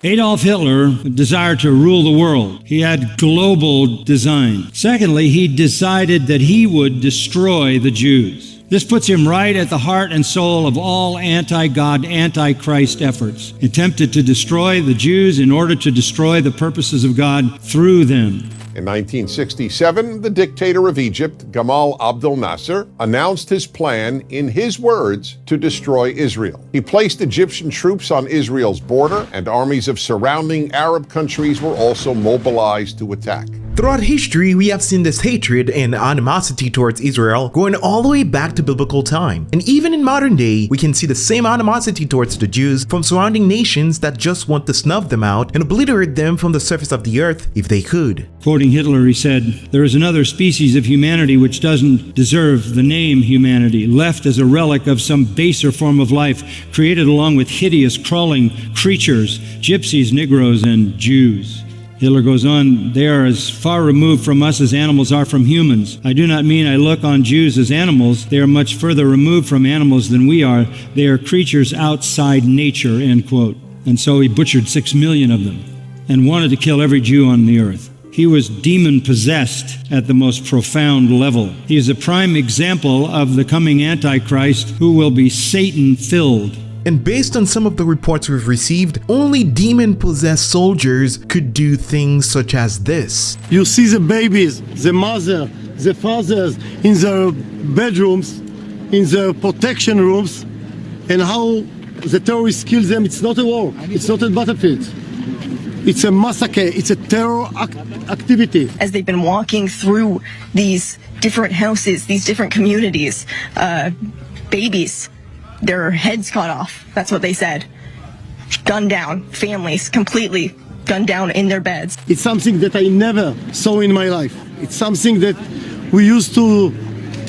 Adolf Hitler desired to rule the world. He had global design. Secondly, he decided that he would destroy the Jews. This puts him right at the heart and soul of all anti-God, anti-Christ efforts, attempted to destroy the Jews in order to destroy the purposes of God through them. In 1967, the dictator of Egypt, Gamal Abdel Nasser, announced his plan, in his words, to destroy Israel. He placed Egyptian troops on Israel's border, and armies of surrounding Arab countries were also mobilized to attack. Throughout history, we have seen this hatred and animosity towards Israel going all the way back to biblical time. And even in modern day, we can see the same animosity towards the Jews from surrounding nations that just want to snuff them out and obliterate them from the surface of the earth if they could. Quoting Hitler, he said, "There is another species of humanity which doesn't deserve the name humanity, left as a relic of some baser form of life, created along with hideous crawling creatures, gypsies, Negroes, and Jews." Hitler goes on, "They are as far removed from us as animals are from humans. I do not mean I look on Jews as animals. They are much further removed from animals than we are. They are creatures outside nature," end quote. And so he butchered 6 million of them and wanted to kill every Jew on the earth. He was demon-possessed at the most profound level. He is a prime example of the coming Antichrist who will be Satan-filled. And based on some of the reports we've received, only demon-possessed soldiers could do things such as this. You see the babies, the mother, the fathers in their bedrooms, in their protection rooms, and how the terrorists kill them. It's not a war. It's not a battlefield. It's a massacre. It's a terror activity. As they've been walking through these different houses, these different communities, babies, their heads cut off. That's what they said. Gunned down. Families completely gunned down in their beds. It's something that I never saw in my life. It's something that we used to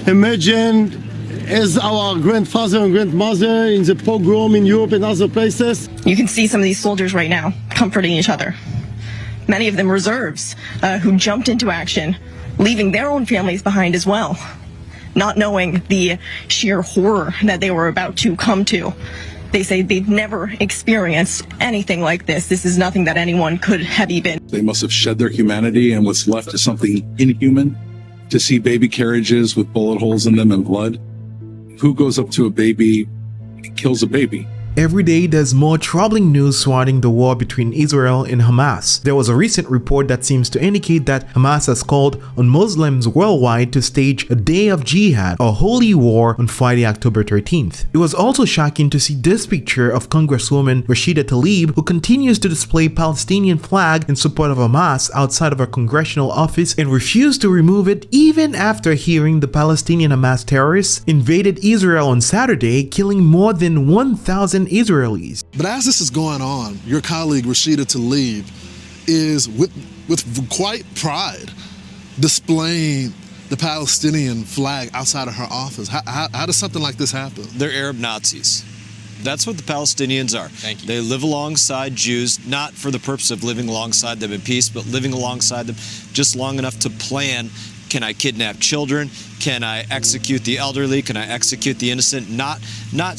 imagine as our grandfather and grandmother in the pogrom in Europe and other places. You can see some of these soldiers right now comforting each other. Many of them reserves who jumped into action, leaving their own families behind as well, not knowing the sheer horror that they were about to come to. They say they've never experienced anything like this. This is nothing that anyone could have even. They must have shed their humanity, and what's left is something inhuman. To see baby carriages with bullet holes in them and blood. Who goes up to a baby and kills a baby? Every day, there's more troubling news surrounding the war between Israel and Hamas. There was a recent report that seems to indicate that Hamas has called on Muslims worldwide to stage a day of jihad, a holy war, on Friday, October 13th. It was also shocking to see this picture of Congresswoman Rashida Tlaib, who continues to display Palestinian flag in support of Hamas outside of her congressional office and refused to remove it even after hearing the Palestinian Hamas terrorists invaded Israel on Saturday, killing more than 1,000 Israelis. But as this is going on, your colleague Rashida Tlaib is with quite pride displaying the Palestinian flag outside of her office. How does something like this happen? They're Arab Nazis. That's what the Palestinians are. Thank you. They live alongside Jews, not for the purpose of living alongside them in peace, but living alongside them just long enough to plan, can I kidnap children? Can I execute the elderly? Can I execute the innocent? Not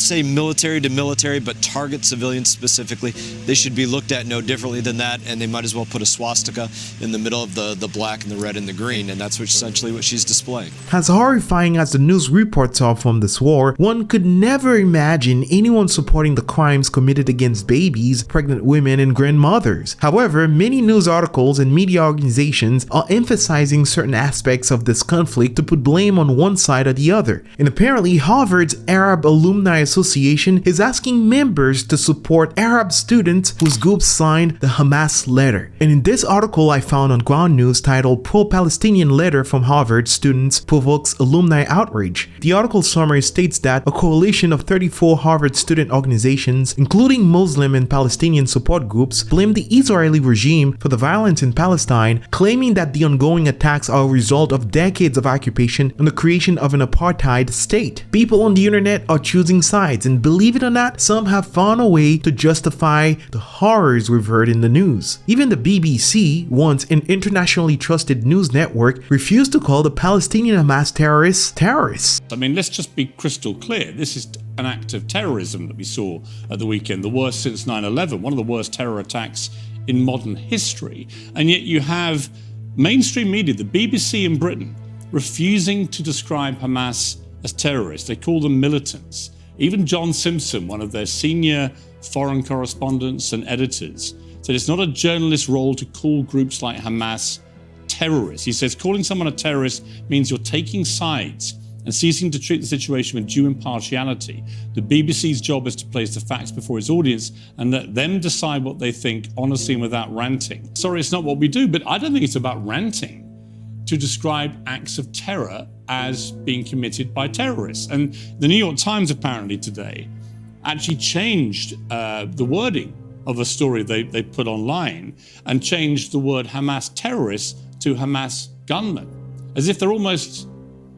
say military to military, but target civilians specifically. They should be looked at no differently than that, and they might as well put a swastika in the middle of the black and the red and the green, and that's essentially what she's displaying. As horrifying as the news reports are from this war, one could never imagine anyone supporting the crimes committed against babies, pregnant women, and grandmothers. However, many news articles and media organizations are emphasizing certain aspects of this conflict to put blame on one side or the other. And apparently, Harvard's Arab Alumni Association is asking members to support Arab students whose group signed the Hamas letter. And in this article I found on Ground News titled "Pro-Palestinian Letter from Harvard Students Provokes Alumni Outrage," the article summary states that a coalition of 34 Harvard student organizations, including Muslim and Palestinian support groups, blamed the Israeli regime for the violence in Palestine, claiming that the ongoing attacks are a result result of decades of occupation and the creation of an apartheid state. People on the internet are choosing sides, and believe it or not, some have found a way to justify the horrors we've heard in the news. Even the BBC, once an internationally trusted news network, refused to call the Palestinian Hamas terrorists terrorists. I mean, let's just be crystal clear. This is an act of terrorism that we saw at the weekend, the worst since 9/11, one of the worst terror attacks in modern history. And yet you have mainstream media, the BBC in Britain, refusing to describe Hamas as terrorists. They call them militants. Even John Simpson, one of their senior foreign correspondents and editors, said it's not a journalist's role to call groups like Hamas terrorists. He says calling someone a terrorist means you're taking sides and ceasing to treat the situation with due impartiality. The BBC's job is to place the facts before its audience and let them decide what they think honestly and without ranting. Sorry, it's not what we do, but I don't think it's about ranting to describe acts of terror as being committed by terrorists. And the New York Times apparently today actually changed the wording of a story they put online and changed the word Hamas terrorists to Hamas gunmen, as if they're almost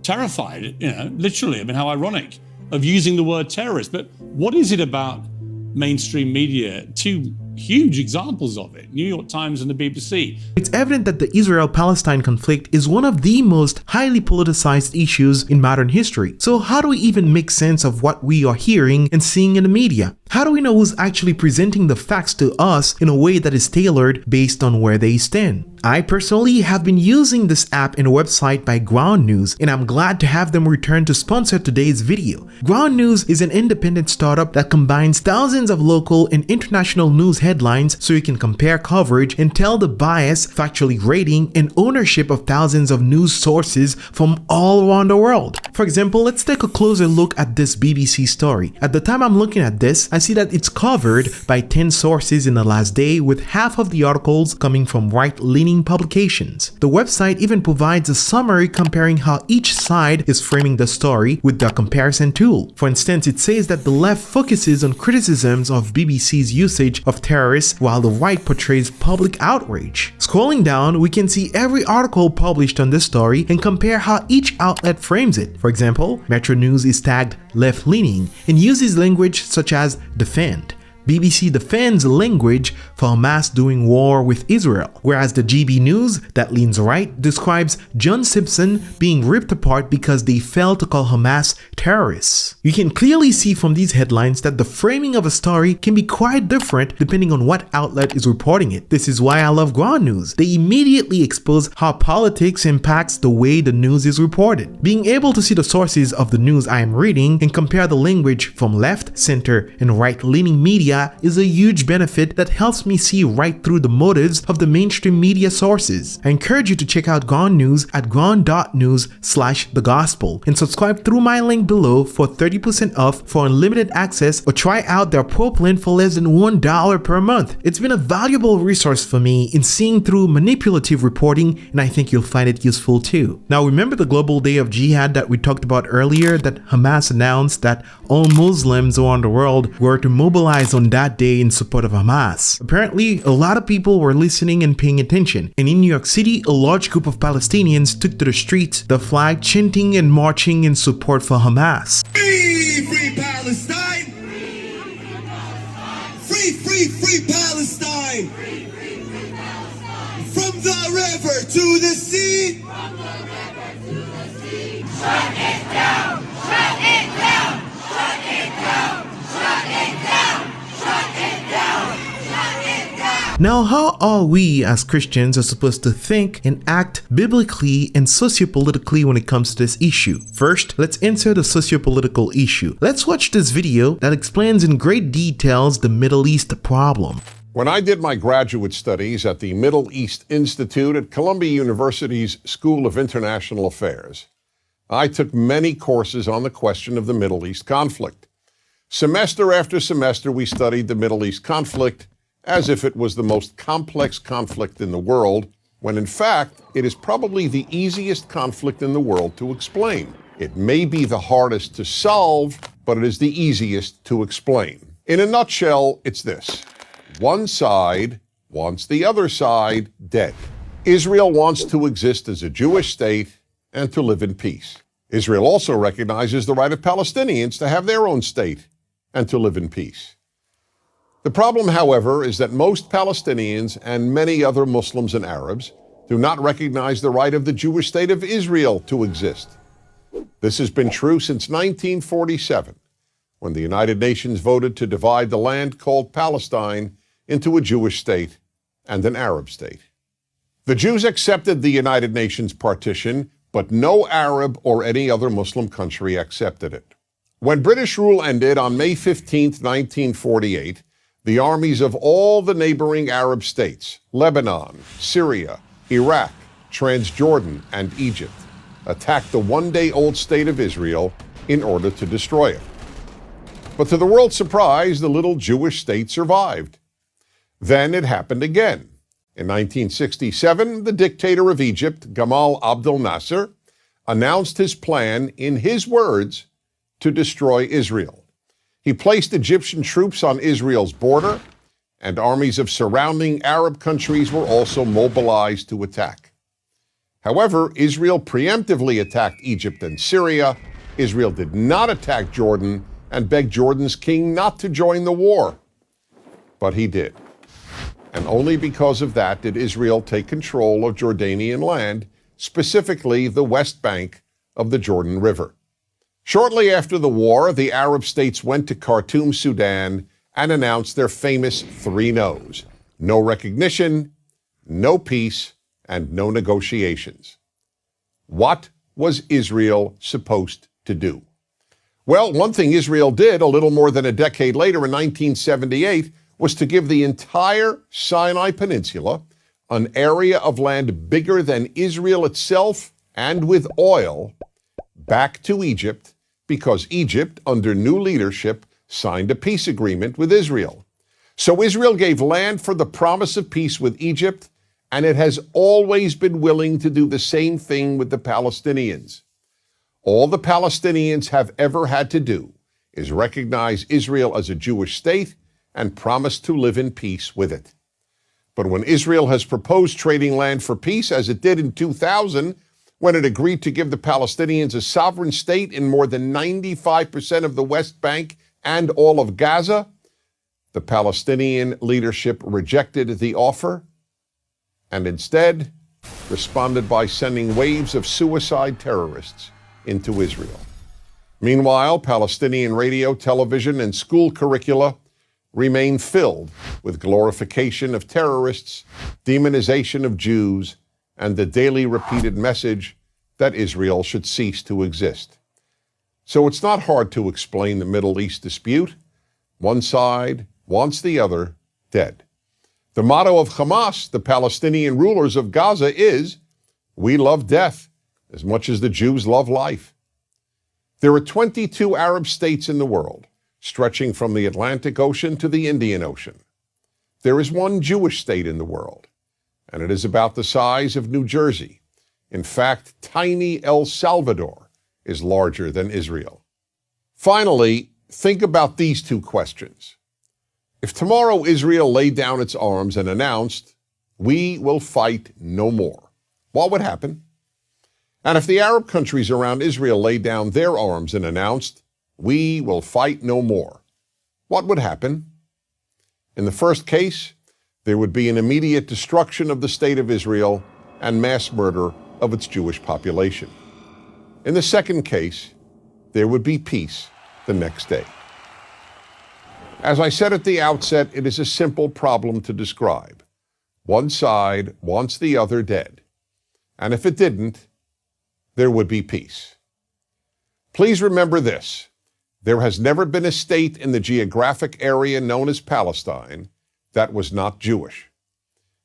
terrified, literally, I mean, how ironic, of using the word terrorist. But what is it about mainstream media? Two huge examples of it, New York Times and the BBC. It's evident that the Israel-Palestine conflict is one of the most highly politicized issues in modern history. So how do we even make sense of what we are hearing and seeing in the media? How do we know who's actually presenting the facts to us in a way that is tailored based on where they stand? I personally have been using this app and website by Ground News, and I'm glad to have them return to sponsor today's video. Ground News is an independent startup that combines thousands of local and international news headlines so you can compare coverage and tell the bias, factually rating, and ownership of thousands of news sources from all around the world. For example, let's take a closer look at this BBC story. At the time I'm looking at this, I see that it's covered by 10 sources in the last day, with half of the articles coming from right-leaning publications. The website even provides a summary comparing how each side is framing the story with the comparison tool. For instance, it says that the left focuses on criticisms of BBC's usage of terrorists while the right portrays public outrage. Scrolling down, we can see every article published on this story and compare how each outlet frames it. For example, Metro News is tagged left-leaning and uses language such as defend. BBC defends language for Hamas doing war with Israel, whereas the GB News, that leans right, describes John Simpson being ripped apart because they failed to call Hamas terrorists. You can clearly see from these headlines that the framing of a story can be quite different depending on what outlet is reporting it. This is why I love Ground News. They immediately expose how politics impacts the way the news is reported. Being able to see the sources of the news I am reading and compare the language from left, center, and right-leaning media is a huge benefit that helps me see right through the motives of the mainstream media sources. I encourage you to check out Ground News at ground.news/thegospel and subscribe through my link below for 30% off for unlimited access, or try out their pro plan for less than $1 per month. It's been a valuable resource for me in seeing through manipulative reporting, and I think you'll find it useful too. Now, remember the Global Day of Jihad that we talked about earlier, that Hamas announced that all Muslims around the world were to mobilize on that day in support of Hamas. Apparently, a lot of people were listening and paying attention, and in New York City, a large group of Palestinians took to the streets, the flag chanting and marching in support for Hamas. Free, free Palestine! Free, free, free Palestine! From the river to the sea! Shut it down! Shut it down! Shut it down! Shut it down! Now, how are we as Christians are supposed to think and act biblically and sociopolitically when it comes to this issue? First, let's answer the sociopolitical issue. Let's watch this video that explains in great details the Middle East problem. When I did my graduate studies at the Middle East Institute at Columbia University's School of International Affairs, I took many courses on the question of the Middle East conflict. Semester after semester, we studied the Middle East conflict as if it was the most complex conflict in the world, when in fact, it is probably the easiest conflict in the world to explain. It may be the hardest to solve, but it is the easiest to explain. In a nutshell, it's this. One side wants the other side dead. Israel wants to exist as a Jewish state, and to live in peace. Israel also recognizes the right of Palestinians to have their own state and to live in peace. The problem, however, is that most Palestinians and many other Muslims and Arabs do not recognize the right of the Jewish state of Israel to exist. This has been true since 1947, when the United Nations voted to divide the land called Palestine into a Jewish state and an Arab state. The Jews accepted the United Nations partition, but no Arab or any other Muslim country accepted it. When British rule ended on May 15, 1948, the armies of all the neighboring Arab states, Lebanon, Syria, Iraq, Transjordan, and Egypt, attacked the one-day-old state of Israel in order to destroy it. But to the world's surprise, the little Jewish state survived. Then it happened again. In 1967, the dictator of Egypt, Gamal Abdel Nasser, announced his plan, in his words, to destroy Israel. He placed Egyptian troops on Israel's border, and armies of surrounding Arab countries were also mobilized to attack. However, Israel preemptively attacked Egypt and Syria. Israel did not attack Jordan and begged Jordan's king not to join the war. But he did. And only because of that did Israel take control of Jordanian land, specifically the West Bank of the Jordan River. Shortly after the war, the Arab states went to Khartoum, Sudan, and announced their famous three no's: no recognition, no peace, and no negotiations. What was Israel supposed to do? Well, one thing Israel did a little more than a decade later in 1978 was to give the entire Sinai Peninsula, an area of land bigger than Israel itself and with oil, back to Egypt, because Egypt, under new leadership, signed a peace agreement with Israel. So Israel gave land for the promise of peace with Egypt, and it has always been willing to do the same thing with the Palestinians. All the Palestinians have ever had to do is recognize Israel as a Jewish state and promise to live in peace with it. But when Israel has proposed trading land for peace, as it did in 2000, when it agreed to give the Palestinians a sovereign state in more than 95% of the West Bank and all of Gaza, the Palestinian leadership rejected the offer and instead responded by sending waves of suicide terrorists into Israel. Meanwhile, Palestinian radio, television, and school curricula remain filled with glorification of terrorists, demonization of Jews, and the daily repeated message that Israel should cease to exist. So it's not hard to explain the Middle East dispute. One side wants the other dead. The motto of Hamas, the Palestinian rulers of Gaza, is, "We love death as much as the Jews love life." There are 22 Arab states in the world, stretching from the Atlantic Ocean to the Indian Ocean. There is one Jewish state in the world, and it is about the size of New Jersey. In fact, tiny El Salvador is larger than Israel. Finally, think about these two questions. If tomorrow Israel laid down its arms and announced, "We will fight no more," what would happen? And if the Arab countries around Israel laid down their arms and announced, "We will fight no more," what would happen? In the first case, there would be an immediate destruction of the state of Israel and mass murder of its Jewish population. In the second case, there would be peace the next day. As I said at the outset, it is a simple problem to describe. One side wants the other dead. And if it didn't, there would be peace. Please remember this. There has never been a state in the geographic area known as Palestine that was not Jewish.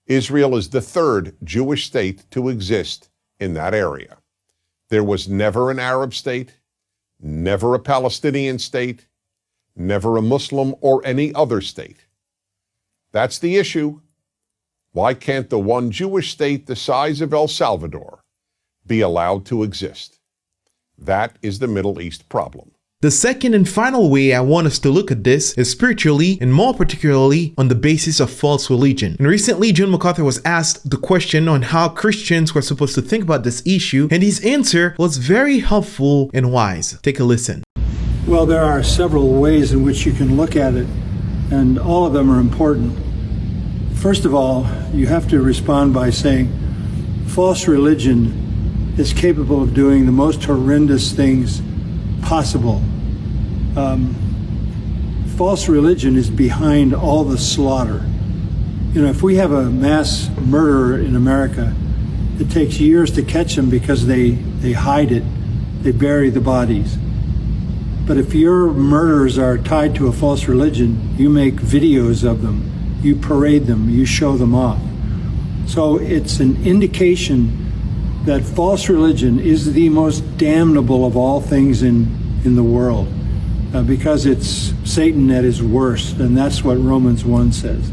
Israel is the third Jewish state to exist in that area. There was never an Arab state, never a Palestinian state, never a Muslim or any other state. That's the issue. Why can't the one Jewish state the size of El Salvador be allowed to exist? That is the Middle East problem. The second and final way I want us to look at this is spiritually, and more particularly on the basis of false religion. And recently, John MacArthur was asked the question on how Christians were supposed to think about this issue, and his answer was very helpful and wise. Take a listen. Well, there are several ways in which you can look at it, and all of them are important. First of all, you have to respond by saying false religion is capable of doing the most horrendous things possible. False religion is behind all the slaughter. You know, if we have a mass murderer in America, it takes years to catch them because they hide it, they bury the bodies. But if your murders are tied to a false religion, you make videos of them, you parade them, you show them off. So it's an indication that false religion is the most damnable of all things in the world, because it's Satan at his worst, and that's what Romans 1 says.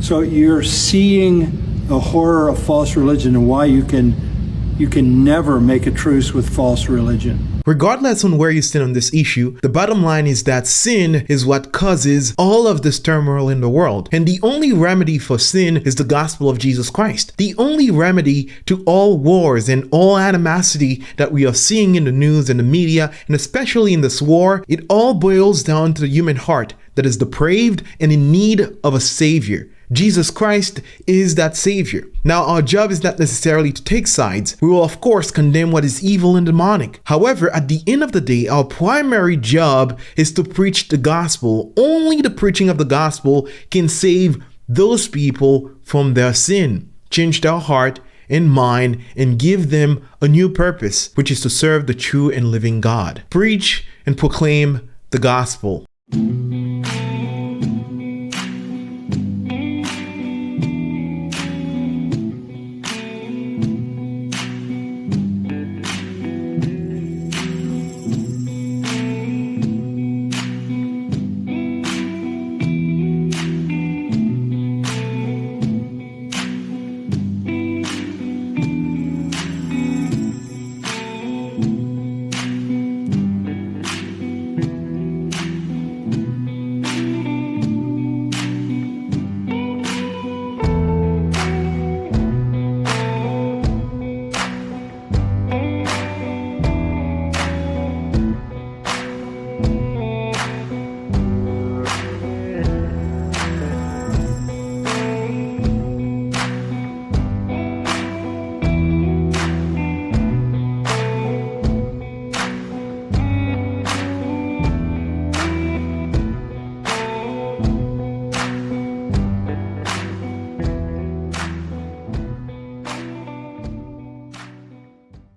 So you're seeing the horror of false religion and why you can never make a truce with false religion. Regardless on where you stand on this issue, the bottom line is that sin is what causes all of this turmoil in the world. And the only remedy for sin is the gospel of Jesus Christ. The only remedy to all wars and all animosity that we are seeing in the news and the media, and especially in this war, it all boils down to the human heart that is depraved and in need of a savior. Jesus Christ is that savior. Now, our job is not necessarily to take sides. We will, of course, condemn what is evil and demonic. However, at the end of the day, our primary job is to preach the gospel. Only the preaching of the gospel can save those people from their sin, change their heart and mind, and give them a new purpose, which is to serve the true and living God. Preach and proclaim the gospel.